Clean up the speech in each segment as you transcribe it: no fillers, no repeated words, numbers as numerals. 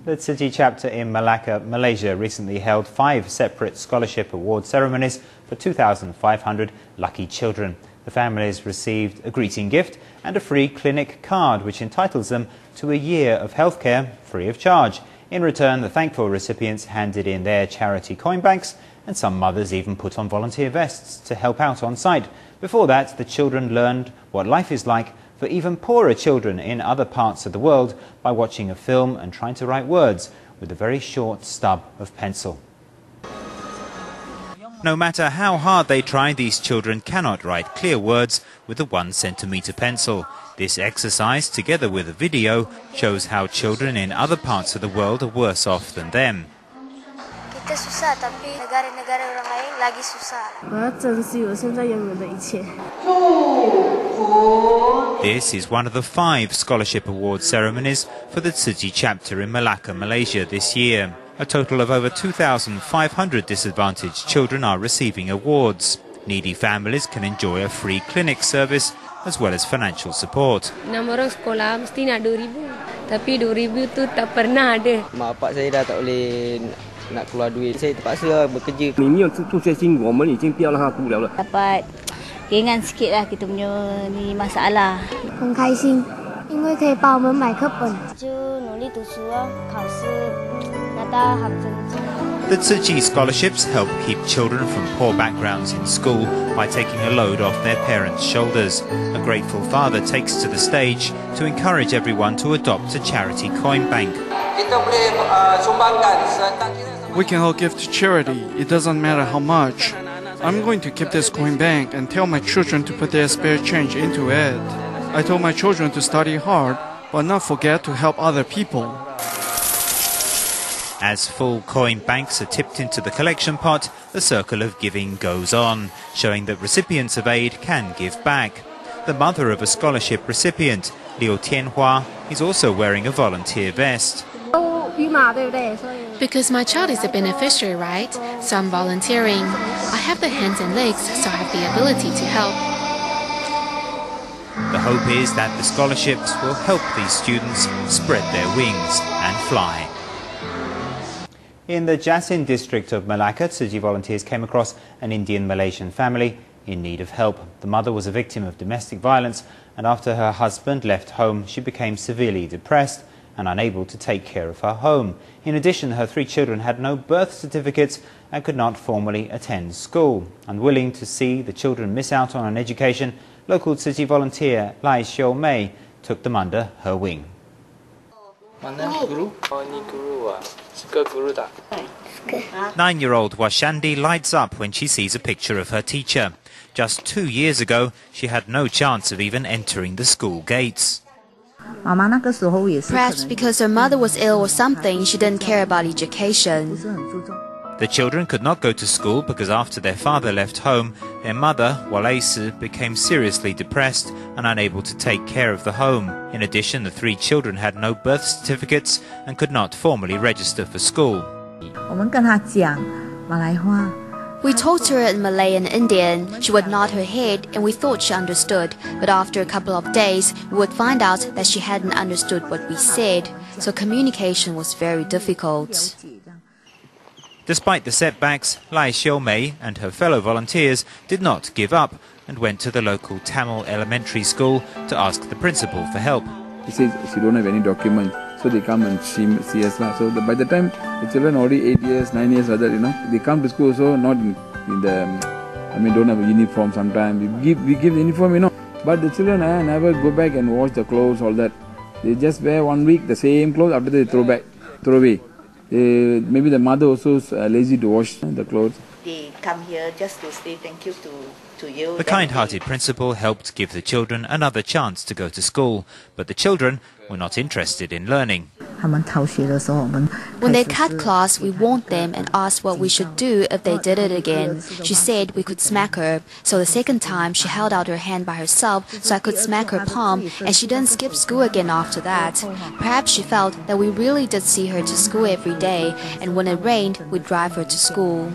The Tzu Chi chapter in Malacca, Malaysia recently held 5 separate scholarship award ceremonies for 2,500 lucky children. The families received a greeting gift and a free clinic card which entitles them to a year of healthcare free of charge. In return, the thankful recipients handed in their charity coin banks, and some mothers even put on volunteer vests to help out on site. Before that, the children learned what life is like for even poorer children in other parts of the world by watching a film and trying to write words with a very short stub of pencil. No matter how hard they try, these children cannot write clear words with a 1-centimeter pencil. This exercise, together with a video, shows how children in other parts of the world are worse off than them. Kita susah, tapi negara-negara orang lain lagi susah. This is one of the 5 scholarship award ceremonies for the Tzu Chi chapter in Malacca, Malaysia this year. A total of over 2,500 disadvantaged children are receiving awards. Needy families can enjoy a free clinic service as well as financial support. 6 orang sekolah mesti nak 2,000. Tapi 2,000 tu tak pernah ada. Mak bapak saya dah tak boleh nak keluar duit. Saya terpaksa bekerja. Dapat ringan sikit lah kita punya ni masalah. 很开心，因为可以帮我们买课本。就努力读书哦，考试拿到好成绩。 The Tzu Chi scholarships help keep children from poor backgrounds in school by taking a load off their parents' shoulders. A grateful father takes to the stage to encourage everyone to adopt a charity coin bank. We can all give to charity, it doesn't matter how much. I'm going to keep this coin bank and tell my children to put their spare change into it. I told my children to study hard, but not forget to help other people. As full coin banks are tipped into the collection pot, the circle of giving goes on, showing that recipients of aid can give back. The mother of a scholarship recipient, Liu Tianhua, is also wearing a volunteer vest. Because my child is a beneficiary, right? So I'm volunteering. I have the hands and legs, so I have the ability to help. The hope is that the scholarships will help these students spread their wings and fly. In the Jasin district of Malacca, Tzu Chi volunteers came across an Indian-Malaysian family in need of help. The mother was a victim of domestic violence, and after her husband left home, she became severely depressed and unable to take care of her home. In addition, her 3 children had no birth certificates and could not formally attend school. Unwilling to see the children miss out on an education, local Tzu Chi volunteer Lai Xiu Mei took them under her wing. 9-year-old Washandi lights up when she sees a picture of her teacher. Just 2 years ago, she had no chance of even entering the school gates. Perhaps because her mother was ill or something, she didn't care about education. The children could not go to school because after their father left home, their mother, Walaisu, became seriously depressed and unable to take care of the home. In addition, the 3 children had no birth certificates and could not formally register for school. We taught her in Malay and Indian. She would nod her head and we thought she understood. But after a couple of days, we would find out that she hadn't understood what we said. So communication was very difficult. Despite the setbacks, Lai Xiu Mei and her fellow volunteers did not give up and went to the local Tamil elementary school to ask the principal for help. He says she don't have any documents, so they come and see us. So by the time the children already 8 years, 9 years, like that, they come to school also not in the, don't have a uniform sometimes. We give the uniform, but the children never go back and wash the clothes, all that. They just wear 1 week the same clothes, after they throw away. Maybe the mother also is lazy to wash the clothes. They come here just to say thank you to you. The kind-hearted principal helped give the children another chance to go to school, but the children were not interested in learning. When they cut class, we warned them and asked what we should do if they did it again. She said we could smack her, so the second time she held out her hand by herself so I could smack her palm, and she didn't skip school again after that. Perhaps she felt that we really did see her to school every day, and when it rained, we'd drive her to school.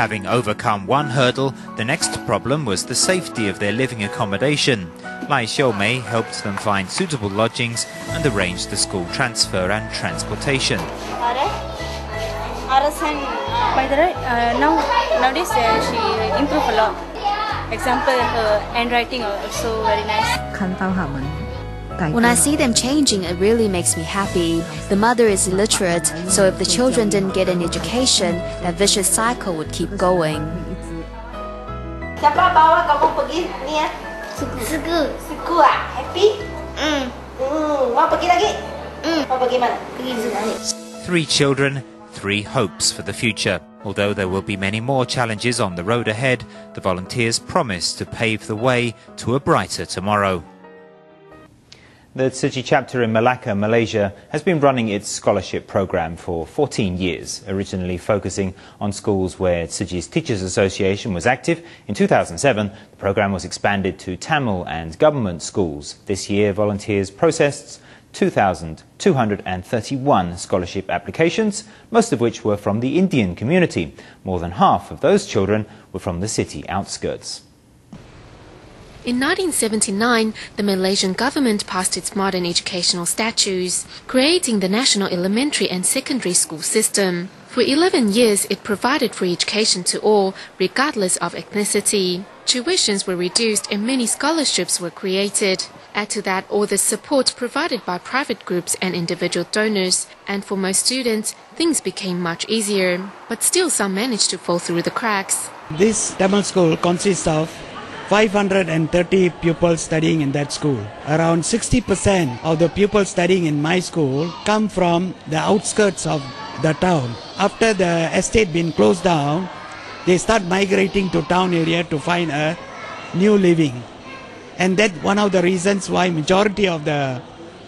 Having overcome one hurdle, the next problem was the safety of their living accommodation. Lai Xiaomei helped them find suitable lodgings and arranged the school transfer and transportation. By the way, nowadays she improved a lot. Example, her handwriting also very nice. When I see them changing, it really makes me happy. The mother is illiterate, so if the children didn't get an education, that vicious cycle would keep going. Siapa bawa kamu pergi ni ya? Suku. Suku ah? Happy? Mau pergi lagi? Mau pergi mana? Pergi suku. 3 children, 3 hopes for the future. Although there will be many more challenges on the road ahead, the volunteers promise to pave the way to a brighter tomorrow. The Tzu Chi chapter in Malacca, Malaysia, has been running its scholarship program for 14 years, originally focusing on schools where Tzu Chi's Teachers Association was active. In 2007, the program was expanded to Tamil and government schools. This year, volunteers processed 2,231 scholarship applications, most of which were from the Indian community. More than half of those children were from the city outskirts. In 1979, the Malaysian government passed its modern educational statutes, creating the National Elementary and Secondary School System. For 11 years, it provided free education to all, regardless of ethnicity. Tuitions were reduced and many scholarships were created. Add to that all the support provided by private groups and individual donors, and for most students, things became much easier. But still some managed to fall through the cracks. This Tamil school consists of 530 pupils studying in that school. Around 60% of the pupils studying in my school come from the outskirts of the town. After the estate been closed down, they start migrating to town area to find a new living. And that's one of the reasons why majority of the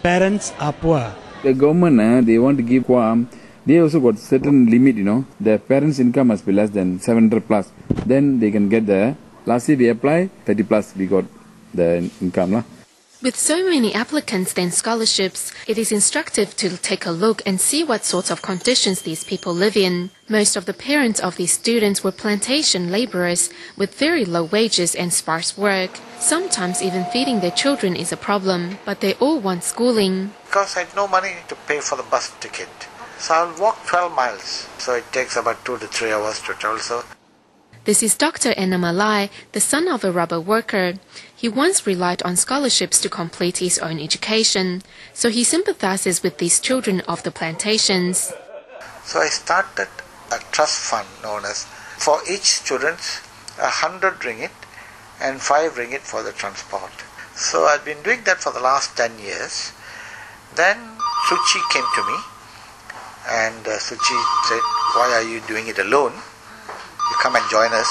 parents are poor. The government, they want to give quam. They also got certain limit, The parents' income must be less than 700 plus. Then they can get the... Last year we applied 30 plus, we got the income. With so many applicants and scholarships, it is instructive to take a look and see what sorts of conditions these people live in. Most of the parents of these students were plantation laborers with very low wages and sparse work. Sometimes even feeding their children is a problem, but they all want schooling. Because I had no money to pay for the bus ticket, so I'll walk 12 miles. So it takes about 2 to 3 hours to travel. So this is Dr. Malai, the son of a rubber worker. He once relied on scholarships to complete his own education, so he sympathizes with these children of the plantations. So I started a trust fund known as, for each student, 100 ringgit and 5 ringgit for the transport. So I've been doing that for the last 10 years. Then Tzu Chi came to me and Tzu Chi said, "Why are you doing it alone? You come and join us."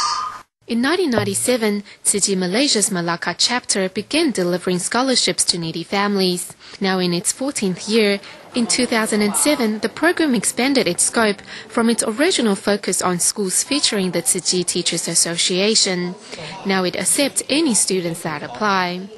In 1997, Tzu Chi Malaysia's Malacca chapter began delivering scholarships to needy families. Now in its 14th year, in 2007, the program expanded its scope from its original focus on schools featuring the Tzu Chi Teachers Association. Now it accepts any students that apply.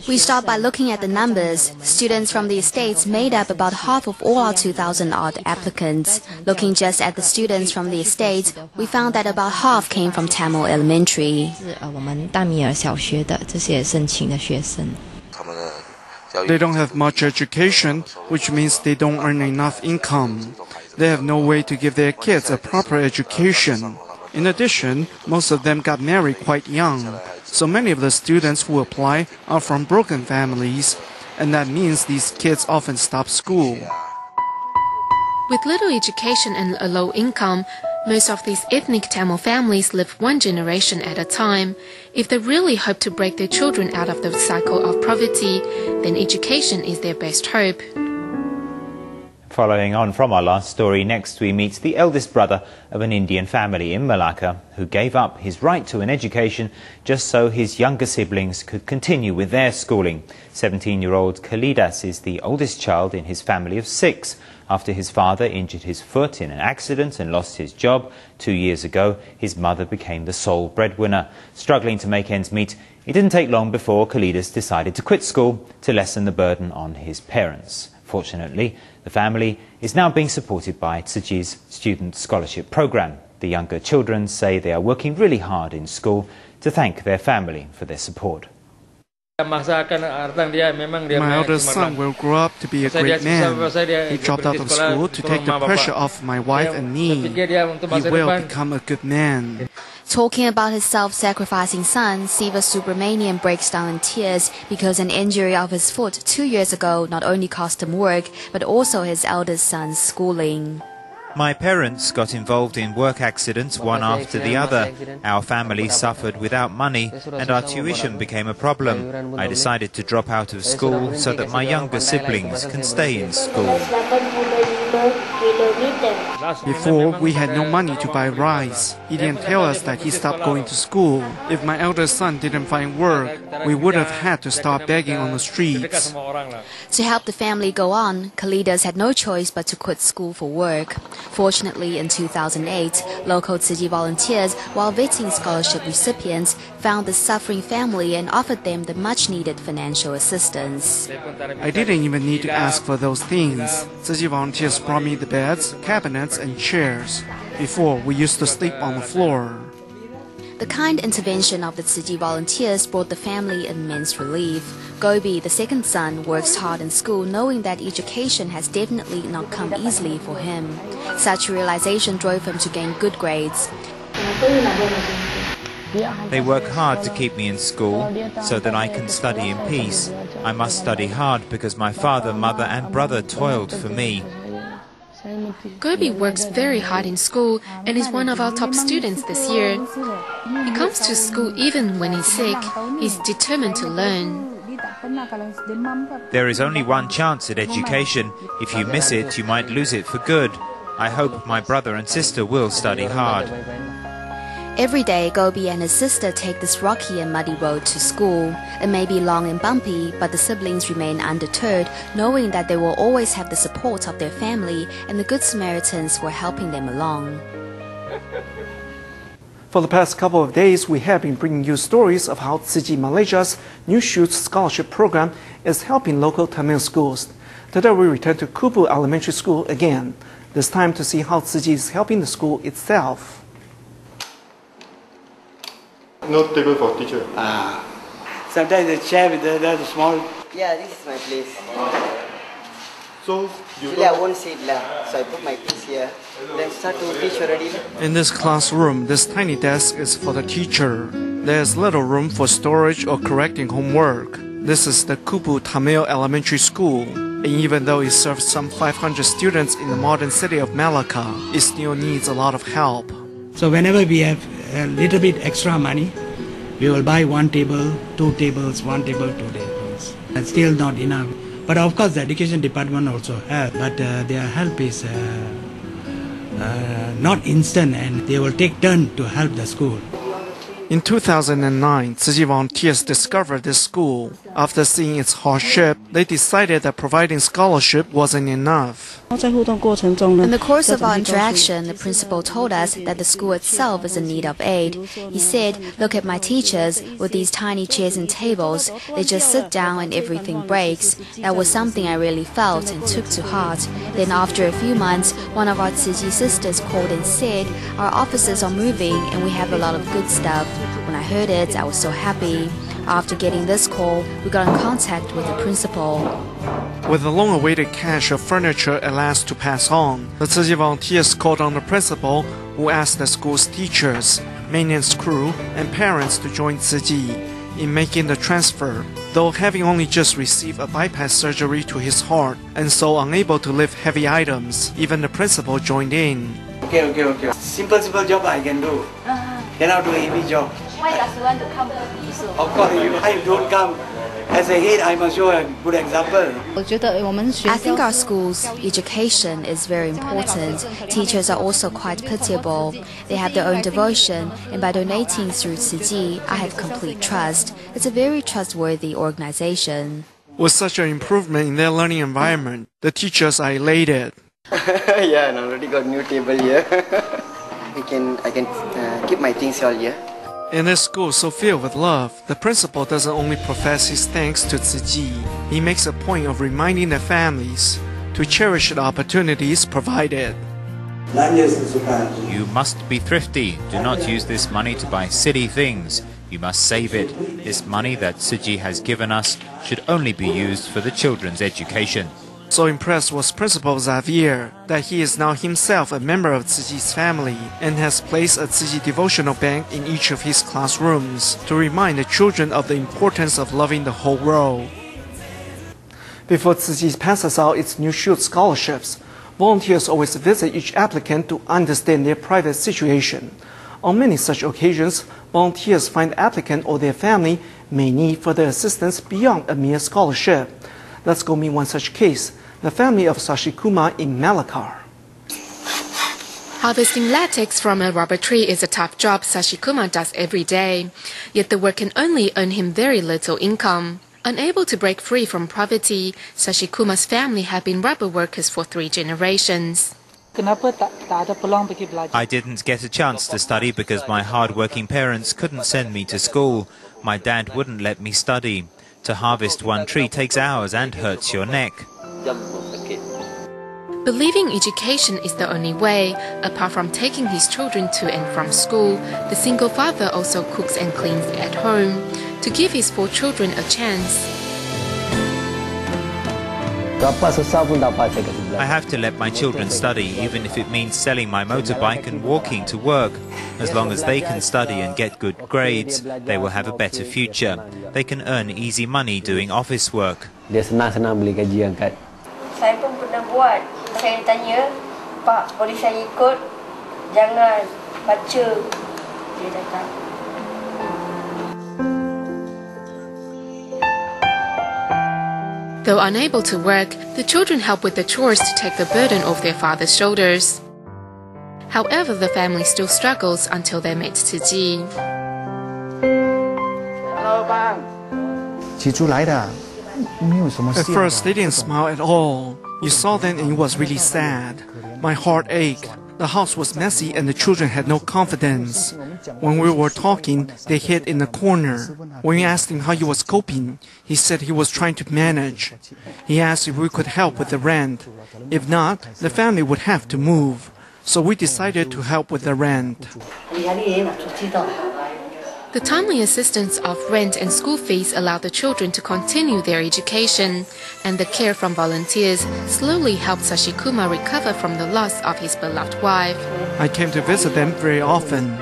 We start by looking at the numbers. Students from the estates made up about half of all our 2,000-odd applicants. Looking just at the students from the estates, we found that about half came from Tamil Elementary. They don't have much education, which means they don't earn enough income. They have no way to give their kids a proper education. In addition, most of them got married quite young, so many of the students who apply are from broken families, and that means these kids often stop school. With little education and a low income, most of these ethnic Tamil families live one generation at a time. If they really hope to break their children out of the cycle of poverty, then education is their best hope. Following on from our last story, next we meet the eldest brother of an Indian family in Malacca who gave up his right to an education just so his younger siblings could continue with their schooling. 17-year-old Kalidas is the oldest child in his family of 6. After his father injured his foot in an accident and lost his job 2 years ago, his mother became the sole breadwinner. Struggling to make ends meet, it didn't take long before Kalidas decided to quit school to lessen the burden on his parents. Fortunately, the family is now being supported by Tzu Chi's student scholarship program. The younger children say they are working really hard in school to thank their family for their support. My eldest son will grow up to be a great man. He dropped out of school to take the pressure off my wife and me. He will become a good man. Talking about his self-sacrificing son, Siva Subramanian breaks down in tears because an injury of his foot 2 years ago not only cost him work, but also his eldest son's schooling. My parents got involved in work accidents one after the other. Our family suffered without money and our tuition became a problem. I decided to drop out of school so that my younger siblings can stay in school. Before, we had no money to buy rice. He didn't tell us that he stopped going to school. If my eldest son didn't find work, we would have had to start begging on the streets. To help the family go on, Kalidas had no choice but to quit school for work. Fortunately, in 2008, local Tzu Chi volunteers, while vetting scholarship recipients, found the suffering family and offered them the much-needed financial assistance. I didn't even need to ask for those things. Tzu Chi volunteers brought me the beds, cabinets, and chairs. Before, we used to sleep on the floor. The kind intervention of the Tzu Chi volunteers brought the family immense relief. Gobi, the second son, works hard in school knowing that education has definitely not come easily for him. Such realization drove him to gain good grades. They work hard to keep me in school so that I can study in peace. I must study hard because my father, mother and brother toiled for me. Gobi works very hard in school and is one of our top students this year. He comes to school even when he's sick. He's determined to learn. There is only one chance at education. If you miss it, you might lose it for good. I hope my brother and sister will study hard. Every day, Gobi and his sister take this rocky and muddy road to school. It may be long and bumpy, but the siblings remain undeterred, knowing that they will always have the support of their family and the Good Samaritans who are helping them along. For the past couple of days, we have been bringing you stories of how Tzu Chi Malaysia's New Shoots Scholarship Program is helping local Tamil schools. Today we return to Kupu Elementary School again, this time to see how Tzu Chi is helping the school itself. No table for teacher. Sometimes the chair with the small. Yeah, this is my place. So I won't sit lah. So I put my piece here. Then start to teach already. In this classroom, this tiny desk is for the teacher. There's little room for storage or correcting homework. This is the Kupu Tamil Elementary School. And even though it serves some 500 students in the modern city of Malacca, it still needs a lot of help. So whenever we have a little bit extra money, we will buy 1 table, 2 tables, 1 table, 2 tables. That's still not enough. But of course the education department also help, but their help is not instant and they will take turn to help the school. In 2009, Tzu Chi volunteers discovered this school. After seeing its hardship, they decided that providing scholarship wasn't enough. In the course of our interaction, the principal told us that the school itself is in need of aid. He said, "Look at my teachers with these tiny chairs and tables. They just sit down and everything breaks." That was something I really felt and took to heart. Then after a few months, one of our Tzu Chi sisters called and said, "Our offices are moving and we have a lot of good stuff." When I heard it, I was so happy. After getting this call, we got in contact with the principal. With the long-awaited cache of furniture at last to pass on, the Tzu Chi volunteers called on the principal, who asked the school's teachers, maintenance crew, and parents to join Tzu Chi in making the transfer. Though having only just received a bypass surgery to his heart and so unable to lift heavy items, even the principal joined in. Okay. Simple job I can do. Cannot do heavy job. Why does you want to come so? Of course, if you don't come, as a head, I must show a good example. I think our school's education is very important. Teachers are also quite pitiable. They have their own devotion, and by donating through Tzu Chi, I have complete trust. It's a very trustworthy organization. With such an improvement in their learning environment, the teachers are elated. Yeah, and I already got new table here. I can keep my things all here. In a school so filled with love, the principal doesn't only profess his thanks to Tzu Chi, he makes a point of reminding their families to cherish the opportunities provided. You must be thrifty. Do not use this money to buy silly things. You must save it. This money that Tzu Chi has given us should only be used for the children's education. So impressed was Principal Xavier that he is now himself a member of Tzu Chi's family and has placed a Tzu Chi devotional bank in each of his classrooms to remind the children of the importance of loving the whole world. Before Tzu Chi passes out its new shoot scholarships, volunteers always visit each applicant to understand their private situation. On many such occasions, volunteers find the applicant or their family may need further assistance beyond a mere scholarship. Let's go meet one such case, the family of Sashikuma in Malacca. Harvesting latex from a rubber tree is a tough job Sashikuma does every day, yet the work can only earn him very little income. Unable to break free from poverty, Sashikuma's family have been rubber workers for 3 generations. I didn't get a chance to study because my hard-working parents couldn't send me to school. My dad wouldn't let me study. To harvest one tree takes hours and hurts your neck. Believing education is the only way, apart from taking his children to and from school, the single father also cooks and cleans at home to give his 4 children a chance. I have to let my children study, even if it means selling my motorbike and walking to work. As long as they can study and get good grades, they will have a better future. They can earn easy money doing office work. Saya pun pernah buat. Saya tanya, Pak, boleh saya ikut? Jangan baca. Dia cakap. Though unable to work, the children help with the chores to take the burden off their father's shoulders. However, the family still struggles until they met Tzu Chi. Hello, Bang. At first, they didn't smile at all. You saw them and it was really sad. My heart ached. The house was messy and the children had no confidence. When we were talking, they hid in the corner. When we asked him how he was coping, he said he was trying to manage. He asked if we could help with the rent. If not, the family would have to move. So we decided to help with the rent. The timely assistance of rent and school fees allowed the children to continue their education, and the care from volunteers slowly helped Sashikuma recover from the loss of his beloved wife. I came to visit them very often,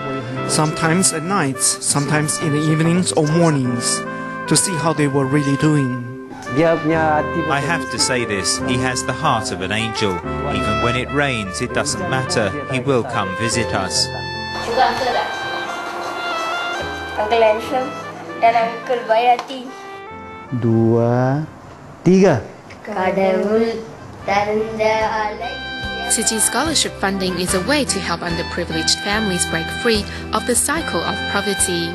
sometimes at nights, sometimes in the evenings or mornings, to see how they were really doing. I have to say this, he has the heart of an angel. Even when it rains, it doesn't matter, he will come visit us. Uncle handsome dan Uncle baik hati. 2, 3. Kadawul tanda alai. Tzu Chi scholarship funding is a way to help underprivileged families break free of the cycle of poverty.